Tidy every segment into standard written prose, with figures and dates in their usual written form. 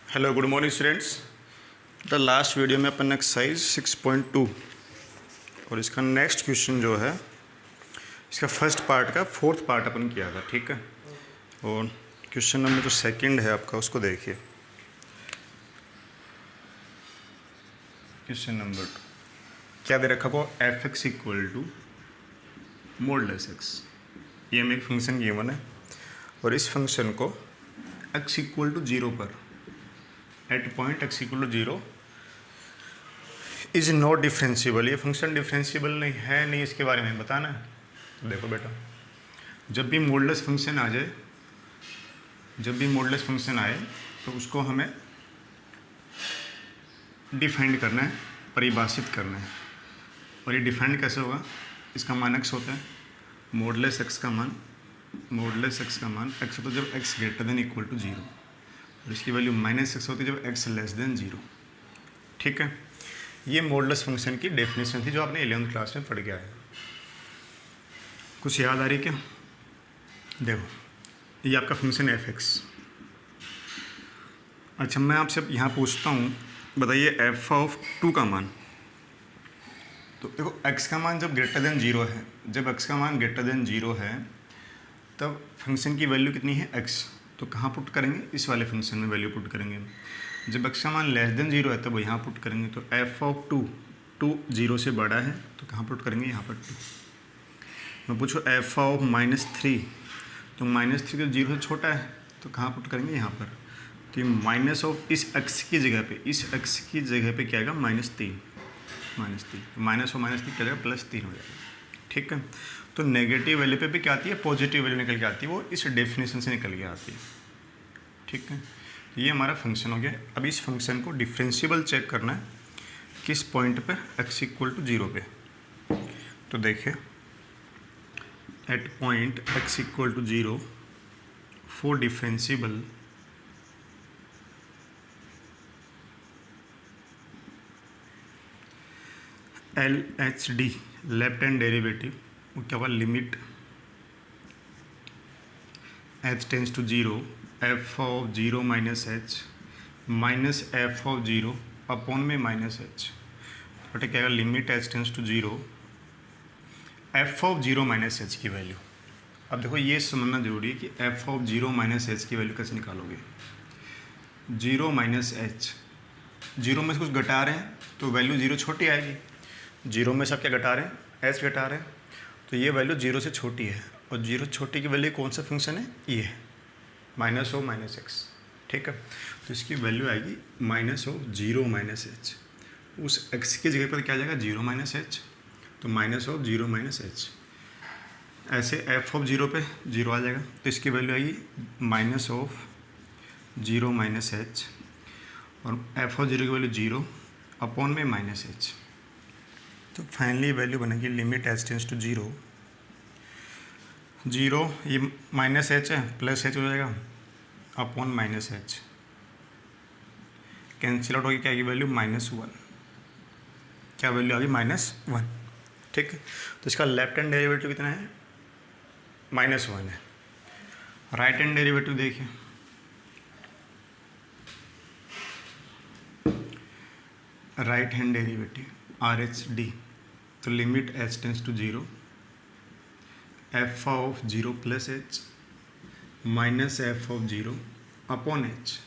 Hello good morning students. The last video में अपन exercise 6.2 और इसका नेक्स्ट क्वेश्चन जो है इसका फर्स्ट पार्ट का फोर्थ पार्ट अपन किया था, ठीक है। और क्वेश्चन नंबर जो सेकंड है आपका उसको देखिए। क्वेश्चन नंबर 2 क्या दे रखा को f x equal to modulus x. ये हमें एक फंक्शन गिवन है और इस फंक्शन को एक्स इक्वल टू 0 पर at point x equal to 0 is not differentiable. ये फंक्शन डिफ्रेंशिएबल नहीं, इसके बारे में बताना है। तो देखो बेटा, जब भी मॉडुलस फंक्शन आ जाए, जब भी मॉडुलस फंक्शन आए तो उसको हमें डिफाइन करना है, परिभाषित करना है। और ये डिफाइन कैसे होगा? इसका मान एक्स होता है, मॉडुलस एक्स का मान एक्स होता है जब x greater than equal to 0 और इसकी वैल्यू माइनस एक्स होती है जब एक्स लेस देन 0, ठीक है। ये मॉडुलस फंक्शन की डेफिनेशन थी जो आपने 11th क्लास में पढ़ के आए। कुछ याद आ रही क्या? देखो, ये आपका फंक्शन एफ एक्स। अच्छा, मैं आपसे यहाँ पूछता हूँ, बताइए एफ ऑफ 2 का मान। तो देखो, एक्स का मान जब ग्रेटर देन 0 है, जब एक्स का मान ग्रेटर देन 0 है तब फंक्शन की वैल्यू कितनी है? एक्स। तो कहाँ पुट करेंगे? इस वाले फंक्शन में वैल्यू पुट करेंगे। जब एक्स का मान लेस देन 0 है तब यहाँ पुट करेंगे। तो एफ ऑफ 2 0 से बड़ा है तो कहाँ पुट करेंगे? यहाँ पर 2। मैं पूछूँ एफ ऑफ -3, तो -3 तो 0 से छोटा है तो कहाँ पुट करेंगे? यहाँ पर। तो ये माइनस ऑफ इस एक्स की जगह पे, इस एक्स की जगह पे क्या आएगा? -3 माइनस ऑफ -3 क्या जाएगा? +3 हो जाएगा, ठीक है। तो नेगेटिव वैल्यू पे भी क्या आती है? पॉजिटिव वैल्यू निकल के आती है, वो इस डेफिनेशन से निकल के आती है, ठीक है। तो ये हमारा फंक्शन हो गया। अब इस फंक्शन को डिफरेंशिएबल चेक करना है किस पॉइंट पर? एक्स इक्वल टू 0 पे। तो देखिए, at point x equal to 0 for differentiable LHD left hand derivative वो क्या होगा? Limit h tends to 0 f of 0 minus h minus f of 0 upon में माइनस एच, बट क्या होगा? Limit h tends to 0 f of 0 minus h की value. अब देखो, ये समझना जरूरी है कि एफ ऑफ 0 माइनस एच की वैल्यू कैसे निकालोगे। 0 माइनस एच, 0 में से कुछ घटा रहे हैं तो वैल्यू 0 छोटी आएगी। 0 में से आप क्या घटा रहे हैं? एच घटा रहे हैं, तो ये वैल्यू 0 से छोटी है। और 0 छोटी की वैल्यू कौन सा फंक्शन है? ये है माइनस ऑफ माइनस एक्स, ठीक है। तो इसकी वैल्यू आएगी माइनस ऑफ 0 माइनस एच। उस एक्स की जगह पर क्या आ जाएगा? 0 माइनस एच, तो माइनस ऑफ 0 माइनस एच। ऐसे एफ ऑफ 0 पे 0 आ जाएगा, तो इसकी वैल्यू आएगी माइनस ऑफ 0 माइनस एच, और एफ ऑफ 0 की वैल्यू 0 अपॉन में माइनस एच। तो फाइनली वैल्यू बनेगी लिमिट एच टेंस टू 0, ये माइनस एच है प्लस एच हो जाएगा upon minus H, cancel out होगी, क्या आएगी वैल्यू? -1। क्या वैल्यू आ गई? -1, ठीक है। तो इसका लेफ्ट हैंड डेरिवेटिव कितना है? -1 है। राइट हैंड डेरिवेटिव देखिए, राइट हैंड डेरिवेटिव RHD। तो limit h tends to 0 f of 0 plus h minus f of 0 upon h.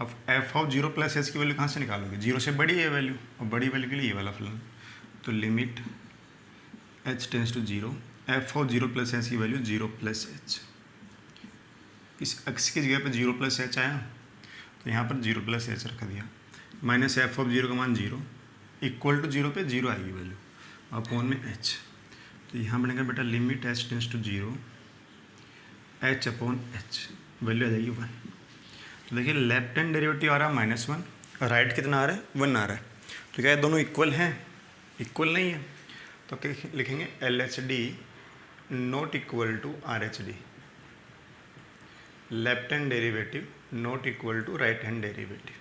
अब एफ ऑफ 0 प्लस एच की वैल्यू कहाँ से निकालोगे? 0 से बड़ी है वैल्यू, और बड़ी वैल्यू के लिए ये वाला फलन। तो limit h tends to 0 f of 0 plus h की वैल्यू 0 प्लस एच। इस x की जगह पर 0 प्लस एच आया तो यहाँ पर 0 प्लस एच रख दिया, माइनस एफ ऑफ 0 का मान 0 इक्वल टू 0 पे 0 आएगी वैल्यू अपॉन में h। तो यहाँ बनेगा बेटा limit h tends to 0 h upon h, value आ जाएगी 1। तो देखिए, लेफ्ट हैंड डेरिवेटिव आ रहा है -1, राइट कितना आ रहा है? 1 आ रहा है। तो क्या ये दोनों इक्वल हैं? इक्वल नहीं है, तो क्या लिखेंगे? LHD not equal to RHD, left hand derivative not equal to right hand derivative.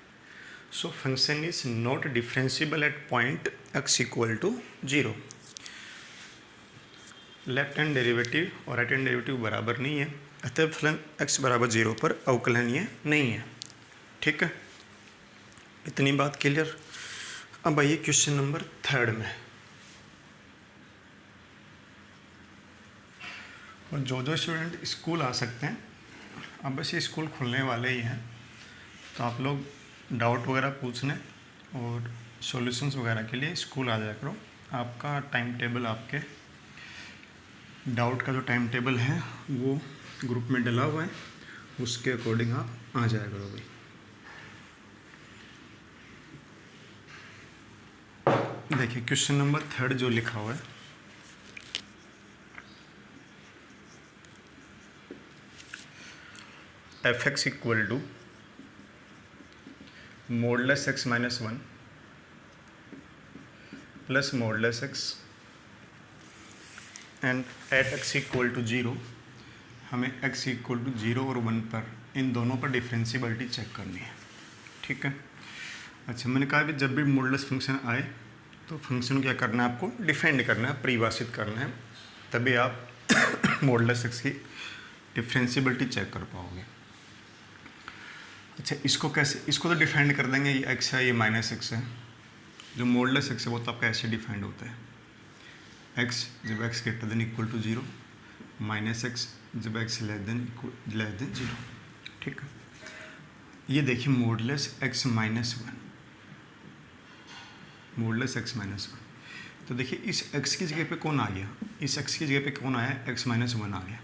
So function is not differentiable at point x equal to 0। Left hand derivative और राइट हैंड डेरिवेटिव बराबर नहीं है, अतः फलन x बराबर 0 पर अवकलनीय नहीं है, ठीक है। इतनी बात क्लियर। अब आइए क्वेश्चन नंबर 3 में। और जो स्टूडेंट स्कूल आ सकते हैं, अब बस ये स्कूल खुलने वाले ही हैं, तो आप लोग डाउट वगैरह पूछने और सॉल्यूशंस वगैरह के लिए स्कूल आ जाया करो। आपका टाइम टेबल, आपके डाउट का जो टाइम टेबल है वो ग्रुप में डला हुआ है, उसके अकॉर्डिंग आप आ जाया करो भाई। देखिए क्वेश्चन नंबर 3 जो लिखा हुआ है, f x equal to modulus x minus 1 plus modulus x and at x equal to 0। हमें एक्स इक्वल टू 0 और 1 पर, इन दोनों पर डिफरेंशियबिलिटी चेक करनी है। ठीक है। अच्छा, मैंने कहा भी जब भी मॉडुलस फंक्शन आए तो फंक्शन क्या करना है, आपको डिफाइंड करना है, परिभाषित करना है, तभी आप मॉडुलस एक्स की डिफरेंशियबिलिटी चेक कर पाओगे। अच्छा, इसको कैसे, इसको तो डिफाइंड कर देंगे, ये एक्स है, ये माइनस एक्स है। जो मॉडुलस एक्स है वो तो आपका ऐसे डिफाइंड होता है, एक्स जब x greater than equal to 0, minus x जब एक्स लेस देन 0। ठीक है। ये देखिए modulus x minus 1, modulus x minus 1। तो देखिए इस x की जगह पे कौन आ गया, इस x की जगह पे कौन आया, x माइनस 1 आ गया।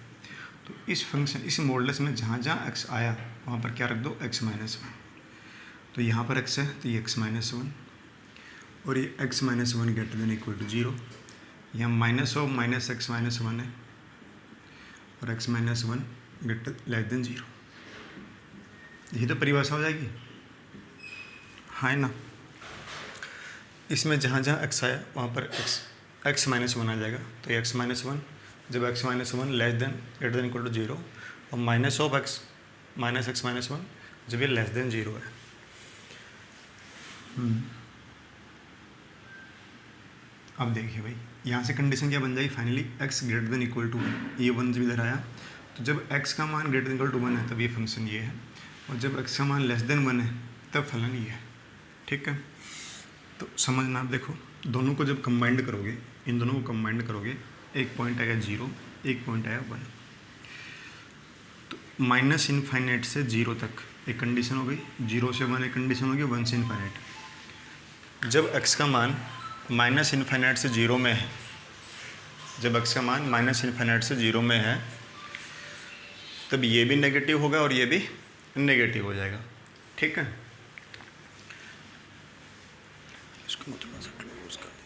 तो इस फंक्शन, इस मॉडुलस में जहाँ जहाँ x आया वहाँ पर क्या रख दो, x माइनस 1। तो यहाँ पर x है तो ये x माइनस 1, और ये x minus 1 greater than equal to 0। यहाँ minus of minus x minus 1 है, और x minus 1 greater less than 0। यही तो परिभाषा हो जाएगी, हाँ ना। इसमें जहाँ जहाँ x आया वहाँ पर x माइनस 1 आ जाएगा। तो ये x माइनस 1 जब x minus 1 less than greater than equal to 0, और minus of x minus x minus 1 जब ये लेस देन 0 है। अब देखिए भाई, यहाँ से कंडीशन क्या बन जाएगी finally, x greater than equal to 1, ये 1 जब इधर आया तो जब x का मान ग्रेटर देन इक्वल टू 1 है तब ये फंक्शन ये है, और जब x का मान लेस देन 1 है तब फलन ये है। ठीक है। तो समझना, आप देखो दोनों को जब कंबाइंड करोगे, इन दोनों को कंबाइंड करोगे, एक पॉइंट आएगा 0, एक पॉइंट आएगा 1। तो माइनस इनफाइनाइट से 0 तक एक कंडीशन हो गई, 0 से 1 एक कंडीशन हो गई, 1 से इनफाइनाइट। जब x का मान माइनस इनफाइनाइट से 0 में है, जब x का मान माइनस इनफाइनाइट से 0 में है तब ये भी नेगेटिव होगा और ये भी नेगेटिव हो जाएगा। ठीक है। इसको थोड़ा सा क्लोज कर दे।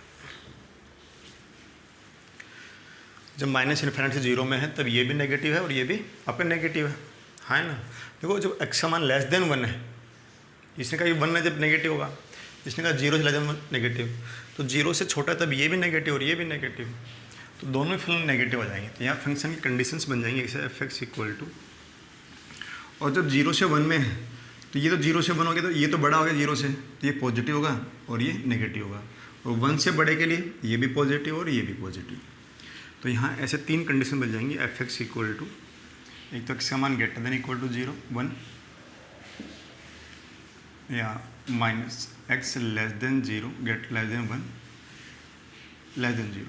जब माइनस इनफाइनाइट से 0 में है तब ये भी नेगेटिव है और ये भी आपका नेगेटिव है, हाँ ना। देखो जब x का मान लेस देन 1 है, इसने कहा ये 1 है जब नेगेटिव होगा, इसने कहा 0 से लेस देन 1 नेगेटिव, तो 0 से छोटा तब ये भी नेगेटिव और ये भी नेगेटिव, तो दोनों फलन नेगेटिव हो जाएंगे। तो यहाँ फंक्शन की कंडीशंस बन जाएंगी जैसे एफ एक्स इक्वल टू, और जब 0 से 1 में है तो ये तो 0 से 1 हो गया, तो ये तो बड़ा हो गया 0 से, तो ये पॉजिटिव होगा और ये नेगेटिव होगा, और 1 से बड़े के लिए ये भी पॉजिटिव और ये भी पॉजिटिव। तो यहाँ ऐसे 3 कंडीशन बन जाएंगी, एफ एक्स इक्वल टू, एक तो एक्स का मान ग्रेटर देन इक्वल टू 0 1, या minus x less than 0 greater less than 1 less than 0,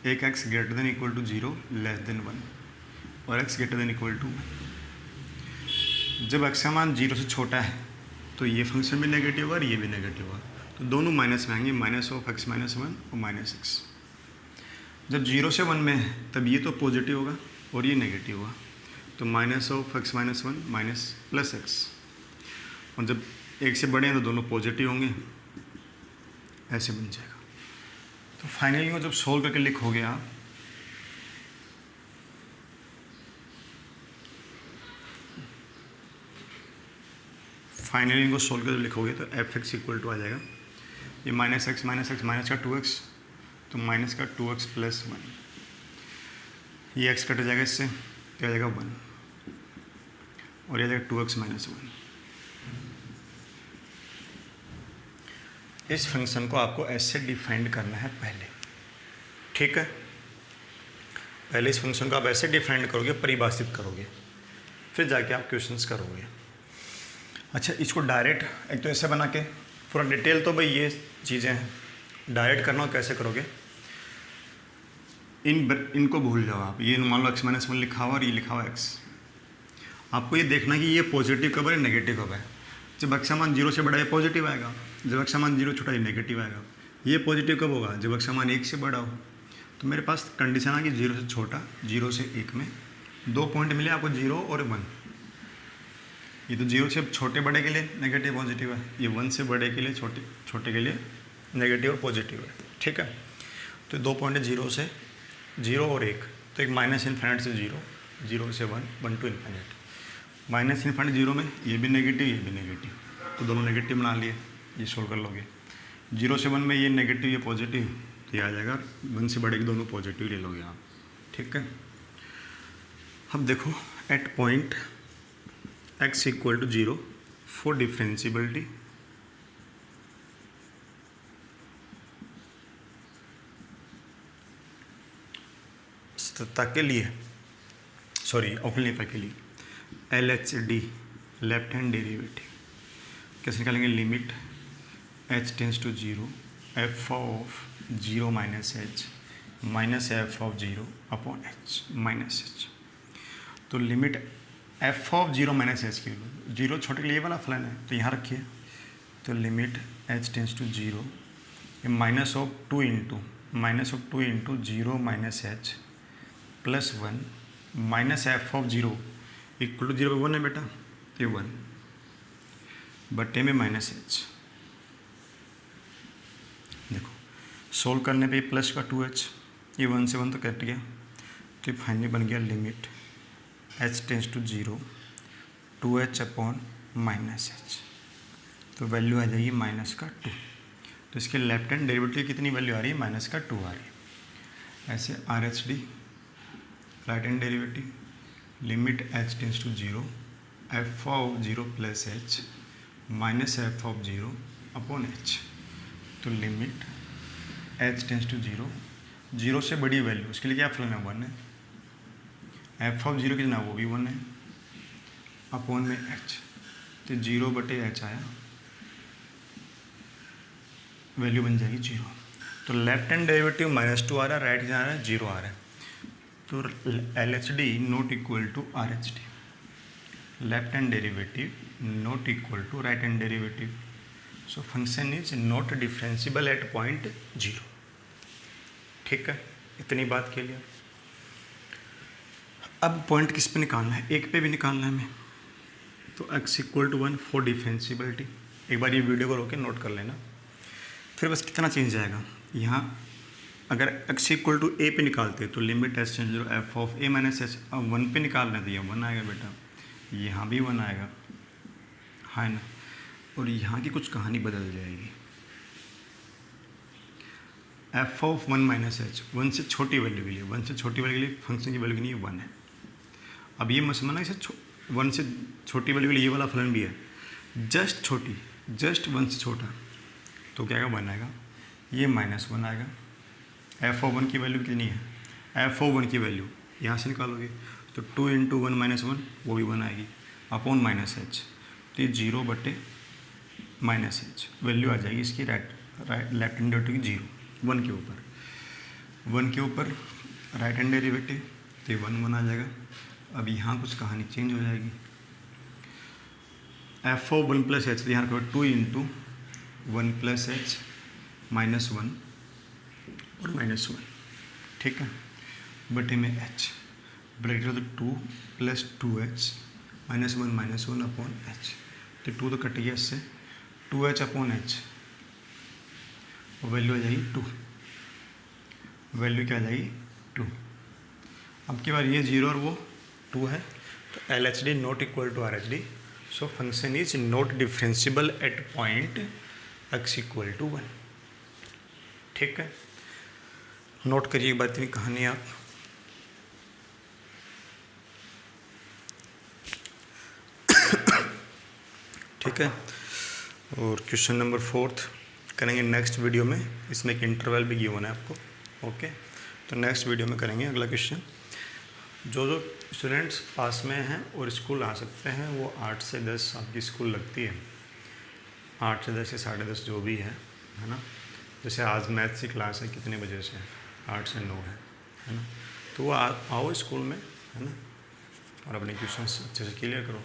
एक x greater than equal to 0 less than 1, और x greater than equal to 1। जब एक्स का मान 0 से छोटा है तो ये फंक्शन भी नेगेटिव होगा और ये भी नेगेटिव होगा, तो दोनों माइनस में आएंगे, माइनस ऑफ एक्स माइनस 1 और माइनस एक्स। जब 0 से 1 में है तब ये तो पॉजिटिव होगा और ये नेगेटिव होगा, तो minus of x minus 1 minus plus x, और जब 1 से बड़े हैं तो दोनों पॉजिटिव होंगे, ऐसे बन जाएगा। तो फाइनली वो जब सोल्व करके लिखोगे आप, फाइनली इनको सोल्व करके लिखोगे तो एफ एक्स इक्वल टू आ जाएगा, ये माइनस एक्स माइनस का 2x, तो माइनस का 2x प्लस 1, ये x कट जाएगा इससे, तो आ जाएगा 1, और ये आ जाएगा 2x माइनस 1। इस फंक्शन को आपको ऐसे डिफाइंड करना है पहले, ठीक है। पहले इस फंक्शन को आप ऐसे डिफाइंड करोगे, परिभाषित करोगे, फिर जाके आप क्वेश्चंस करोगे। अच्छा, इसको डायरेक्ट एक तो ऐसे बना के पूरा डिटेल तो भाई ये चीज़ें हैं, डायरेक्ट करना हो कैसे करोगे, इनको भूल जाओ आप। ये मान लो x-1 लिखा हुआ और ये लिखा हुआ x। आपको ये देखना कि ये पॉजिटिव कब है नेगेटिव कब है। जब x का मान 0 से बड़ा है पॉजिटिव आएगा, जब x का मान 0 छोटा है नेगेटिव आएगा। ये पॉजिटिव कब होगा, जब x का मान 1 से बड़ा हो। तो मेरे पास कंडीशन आ कि 0 से छोटा, 0 से 1 में 2 पॉइंट मिले आपको, 0 और 1। ये तो 0 से छोटे बड़े के लिए नेगेटिव पॉजिटिव है, ये 1 से बड़े के लिए छोटे के लिए नेगेटिव और पॉजिटिव है। ठीक है, तो 2 पॉइंट है 0 से 0 और 1, तो एक माइनस इन्फिनिट से 0, 0 से 1, 1 टू इन्फिनिट। माइनस इन्फिनिट 0 में ये भी नेगेटिव ये भी नेगेटिव, तो दोनों नेगेटिव बना लिए, ये सोल्व कर लोगे। 0 से 1 में ये नेगेटिव ये पॉजिटिव, तो ये आ जाएगा 1 से बड़े के दोनों पॉजिटिव ले लोगे आप। ठीक है, अब देखो at point x equal to 0 for differentiability के लिए, सॉरी ओपनलिफाई के लिए, LHD लेफ्ट हैंड डेरिवेटिव कैसे निकालेंगे, limit h tends to 0 f of 0 minus h minus f of 0 upon h minus h। तो limit f of 0 minus h के लिए, 0 छोटे के लिए वाला फलन है तो यहाँ रखिए, तो limit h tends to 0 minus of 2 into 0 minus h plus 1 minus f of 0 equal to 0 पे 1 है बेटा, तो 1 बट्टे में माइनस h। देखो सोल्व करने पे प्लस का 2h, ये 1 से 1 तो कट गया, तो फाइनली बन गया limit h tends to 0 2h upon minus h, तो वैल्यू आ जाएगी माइनस का 2। तो इसके लेफ्ट हैंड डेरिवेटिव कितनी वैल्यू आ रही है, माइनस का 2 आ रही है। ऐसे RHD right hand derivative limit h tends to 0 f of 0 plus h minus f of 0 upon h, तो लिमिट h टेंस टू 0 से बड़ी वैल्यू, उसके लिए क्या फलन है 1 है, एफ ऑफ 0 कितना वो भी 1 है, अपॉन में h, तो 0 बटे h आया, वैल्यू बन जाएगी 0। तो लेफ्ट हैंड डेरिवेटिव -2 आ रहा है, राइट हैंड आ रहा है 0 आ रहा है, तो LHD not equal to RHD, left hand derivative not equal to right hand derivative, so function is not differentiable at point 0। ठीक है, इतनी बात के लिए। अब पॉइंट किस पे निकालना है, एक पे भी निकालना है हमें, तो x equal to 1 for differentiability. एक बार ये वीडियो को रोके नोट कर लेना, फिर बस कितना चेंज आएगा यहाँ, अगर x इक्वल टू a पे निकालते तो limit h tends to 0 f of a minus h, अब 1 पे निकालना तो ये 1 आएगा बेटा, यहाँ भी 1 आएगा, है ना, और यहाँ की कुछ कहानी बदल जाएगी। f ऑफ 1 माइनस h 1 से छोटी वैल्यू के लिए, 1 से छोटी वैल्यू के लिए फंक्शन की वैल्यू के लिए 1 है। अब ये मत समझना इसे 1 से छोटी वैल्यू के लिए ये वाला फलन भी है, जस्ट छोटी, जस्ट 1 से छोटा, तो क्या आएगा 1 आएगा, ये -1 आएगा। एफ ऑफ 1 की वैल्यू कितनी है, एफ ऑफ 1 की वैल्यू यहाँ से निकालोगे तो 2 इंटू 1 माइनस 1 वो भी 1 आएगी, अपॉन माइनस h, तो ये 0 बटे माइनस h, वैल्यू आ जाएगी इसकी राइट लेफ्ट हैंड डेरिवेटिव की 0 1 के ऊपर राइट हैंड डेरिवेटिव, तो ये 1 आ जाएगा। अब यहाँ कुछ कहानी चेंज हो जाएगी, एफ ऑफ 1 प्लस h, तो यहाँ रखो 2 इंटू 1 प्लस h माइनस 1 और -1, ठीक है, बटे में h, ब्रैकेट तो 2 प्लस 2h -1 अपॉन h, तो 2 तो कट गया इससे, 2h अपॉन h, और वैल्यू आ जाएगी 2, वैल्यू क्या आ जाएगी 2। अब की बार ये 0 और वो 2 है, तो LHD not equal to RHD, so function is not differentiable at point x equal to 1। ठीक है, नोट करिए एक बात इतनी कहानी आप। ठीक है, और क्वेश्चन नंबर 4 करेंगे नेक्स्ट वीडियो में, इसमें एक इंटरवल भी गिवन है आपको। ओके, तो नेक्स्ट वीडियो में करेंगे अगला क्वेश्चन। जो स्टूडेंट्स पास में हैं और स्कूल आ सकते हैं, वो 8 से 10 आपकी स्कूल लगती है, 8 से 10 या 10:30 जो भी है ना। जैसे आज मैथ्स की क्लास है, कितने बजे से? 8 से 9 है ना। तो वो आओ स्कूल में, है ना, और अपने क्वेश्चंस अच्छे से क्लियर करो।